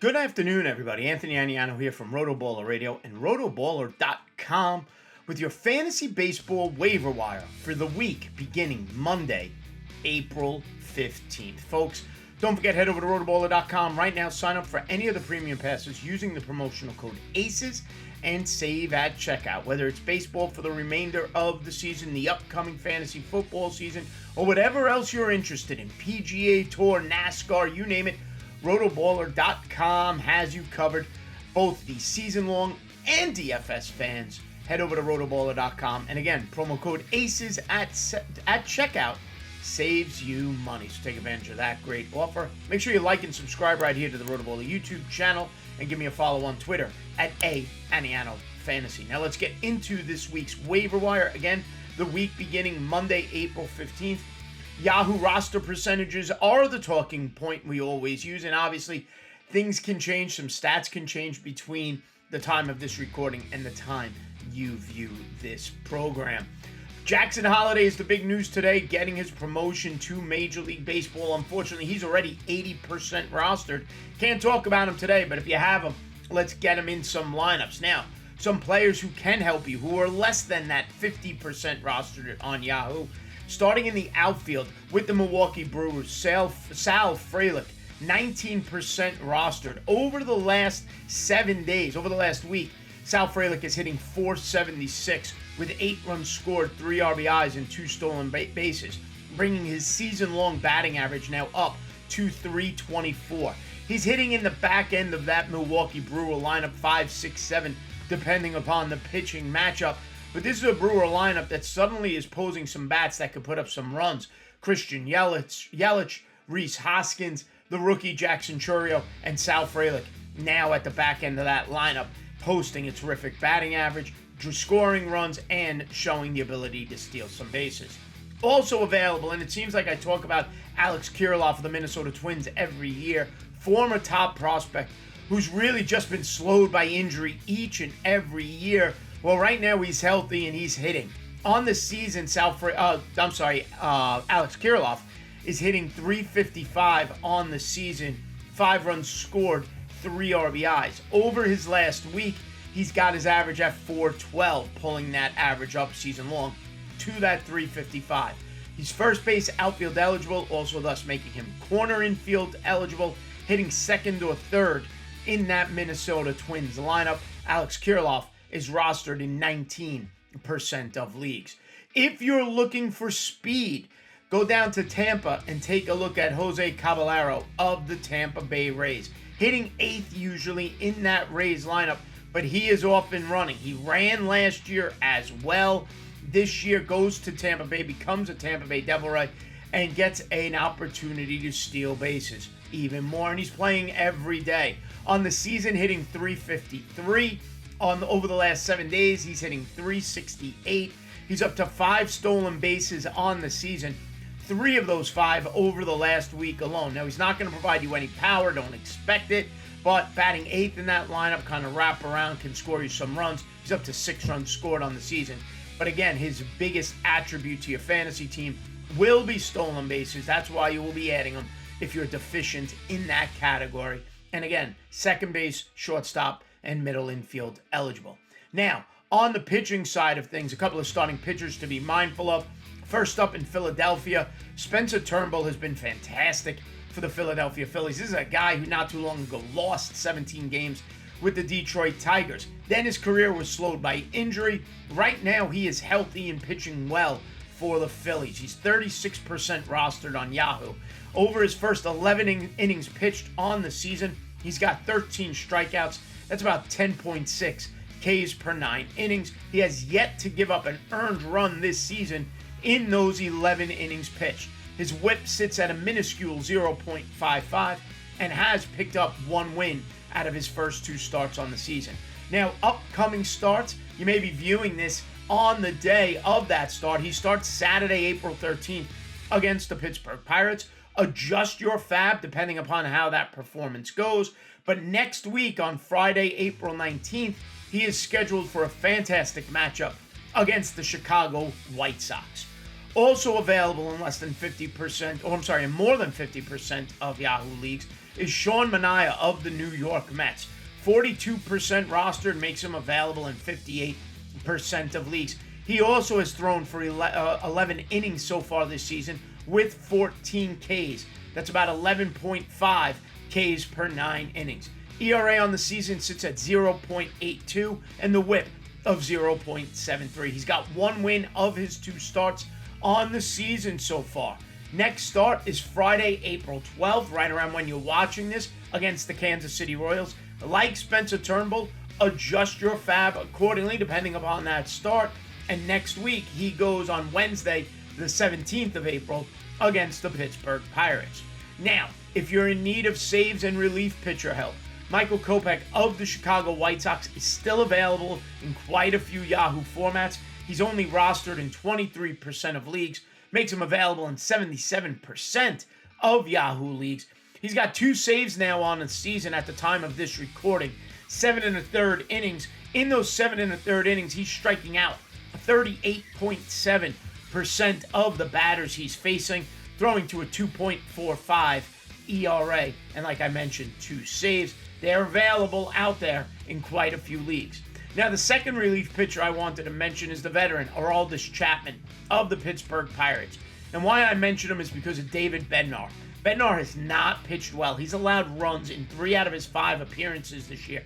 Good afternoon, everybody. Anthony Aniano here from RotoBaller Radio and rotoballer.com with your fantasy baseball waiver wire for the week beginning Monday, April 15th. Folks, don't forget, head over to rotoballer.com right now. Sign up for any of the premium passes using the promotional code ACES and save at checkout. Whether it's baseball for the remainder of the season, the upcoming fantasy football season, or whatever else you're interested in, PGA Tour, NASCAR, you name it, rotoballer.com has you covered. Both the season-long and DFS fans, head over to rotoballer.com. And again, promo code ACES at checkout saves you money. So take advantage of that great offer. Make sure you like and subscribe right here to the RotoBaller YouTube channel and give me a follow on Twitter at @Aniano Fantasy. Now let's get into this week's waiver wire. Again, the week beginning Monday, April 15th. Yahoo roster percentages are the talking point we always use, and obviously things can change, some stats can change between the time of this recording and the time you view this program. Jackson Holliday is the big news today, getting his promotion to Major League Baseball. Unfortunately, he's already 80% rostered. Can't talk about him today, but if you have him, let's get him in some lineups. Now, some players who can help you, who are less than that 50% rostered on Yahoo. Starting in the outfield with the Milwaukee Brewers, Sal Fasci, 19% rostered. Over the last 7 days, over the last week, Sal Fasci is hitting .476 with 8 runs scored, 3 RBIs, and 2 stolen bases, bringing his season-long batting average now up to .324. He's hitting in the back end of that Milwaukee Brewer lineup, 5, 6, 7, depending upon the pitching matchup. But this is a Brewer lineup that suddenly is posing some bats that could put up some runs. Christian Yelich, Rhys Hoskins, the rookie Jackson Chourio, and Sal Frelick now at the back end of that lineup, posting a terrific batting average, scoring runs, and showing the ability to steal some bases. Also available, and it seems like I talk about Alex Kirilloff of the Minnesota Twins every year, former top prospect who's really just been slowed by injury each and every year. Well, right now he's healthy and he's hitting. On the season, Alex Kirilloff is hitting .355 on the season, 5 runs scored, 3 RBIs. Over his last week, he's got his average at .412, pulling that average up season long to that .355. He's first base outfield eligible, also thus making him corner infield eligible, hitting second or third in that Minnesota Twins lineup. Alex Kirilloff is rostered in 19% of leagues. If you're looking for speed, go down to Tampa and take a look at Jose Caballero of the Tampa Bay Rays. Hitting 8th usually in that Rays lineup, but he is off and running. He ran last year as well. This year goes to Tampa Bay, becomes a Tampa Bay Devil Ray, and gets an opportunity to steal bases even more. And he's playing every day. On the season, hitting .353. Over the last 7 days, he's hitting .368. He's up to 5 stolen bases on the season. 3 of those 5 over the last week alone. Now, he's not going to provide you any power. Don't expect it. But batting 8th in that lineup, kind of wrap around, can score you some runs. He's up to 6 runs scored on the season. But again, his biggest attribute to your fantasy team will be stolen bases. That's why you will be adding them if you're deficient in that category. And again, second base, shortstop, and middle infield eligible. Now, on the pitching side of things, a couple of starting pitchers to be mindful of. First up in Philadelphia, Spencer Turnbull has been fantastic for the Philadelphia Phillies. This is a guy who not too long ago lost 17 games with the Detroit Tigers. Then his career was slowed by injury. Right now, he is healthy and pitching well for the Phillies. He's 36% rostered on Yahoo. Over his first 11 innings pitched on the season, he's got 13 strikeouts. That's about 10.6 Ks per 9 innings. He has yet to give up an earned run this season in those 11 innings pitched. His whip sits at a minuscule 0.55 and has picked up 1 win out of his first 2 starts on the season. Now, upcoming starts, you may be viewing this on the day of that start. He starts Saturday, April 13th against the Pittsburgh Pirates. Adjust your fab depending upon how that performance goes. But next week on Friday, April 19th, he is scheduled for a fantastic matchup against the Chicago White Sox. Also available in in more than 50% of Yahoo leagues is Sean Manaea of the New York Mets. 42% rostered makes him available in 58% of leagues. He also has thrown for 11 innings so far this season with 14 Ks. That's about 11.5 Ks per 9 innings. ERA on the season sits at 0.82 and the whip of 0.73. He's got one win of his 2 starts on the season so far. Next start is Friday, April 12th, right around when you're watching this, against the Kansas City Royals. Like Spencer Turnbull, adjust your fab accordingly depending upon that start. And next week, he goes on Wednesday, the 17th of April, against the Pittsburgh Pirates. Now, if you're in need of saves and relief pitcher help, Michael Kopech of the Chicago White Sox is still available in quite a few Yahoo formats. He's only rostered in 23% of leagues, makes him available in 77% of Yahoo leagues. He's got 2 saves now on the season at the time of this recording. 7 1/3 innings. In those 7 1/3 innings, he's striking out 38.7% of the batters he's facing, throwing to a 2.45 ERA. And like I mentioned, 2 saves. They're available out there in quite a few leagues. Now, the second relief pitcher I wanted to mention is the veteran, Aroldis Chapman of the Pittsburgh Pirates. And why I mention him is because of David Bednar. Bednar has not pitched well. He's allowed runs in 3 out of his 5 appearances this year.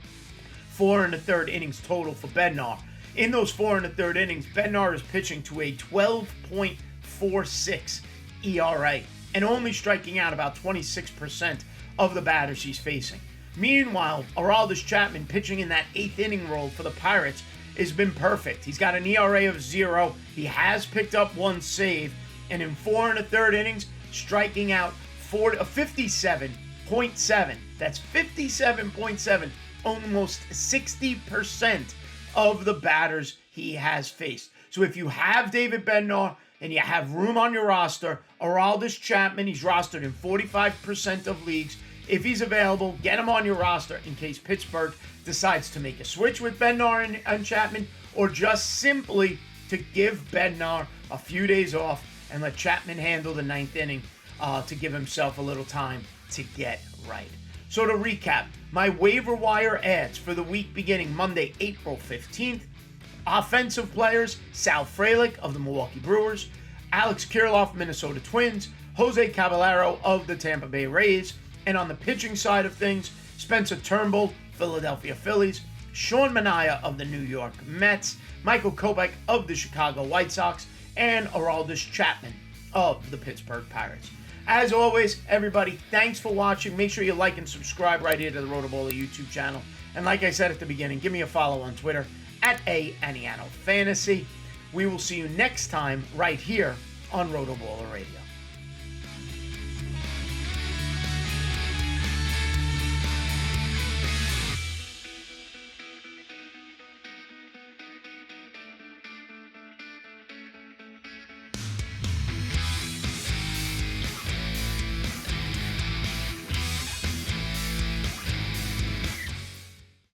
4 1/3 innings total for Bednar. In those 4 1/3 innings, Bednar is pitching to a 12.46 ERA and only striking out about 26% of the batters he's facing. Meanwhile, Aroldis Chapman, pitching in that 8th inning role for the Pirates, has been perfect. He's got an ERA of 0. He has picked up 1 save, and in 4 1/3 innings, striking out 57.7. That's 57.7, almost 60% of the batters he has faced. So if you have David Bednar and you have room on your roster, Aroldis Chapman, he's rostered in 45% of leagues. If he's available, get him on your roster in case Pittsburgh decides to make a switch with Bednar and Chapman, or just simply to give Bednar a few days off and let Chapman handle the 9th inning to give himself a little time to get right. So to recap, my waiver wire ads for the week beginning Monday, April 15th. Offensive players, Sal Frelick of the Milwaukee Brewers, Alex Kirilloff, Minnesota Twins, Jose Caballero of the Tampa Bay Rays, and on the pitching side of things, Spencer Turnbull, Philadelphia Phillies, Sean Manaea of the New York Mets, Michael Kopech of the Chicago White Sox, and Aroldis Chapman of the Pittsburgh Pirates. As always, everybody, thanks for watching. Make sure you like and subscribe right here to the RotoBaller YouTube channel. And like I said at the beginning, give me a follow on Twitter at Aniano Fantasy. We will see you next time right here on RotoBaller Radio.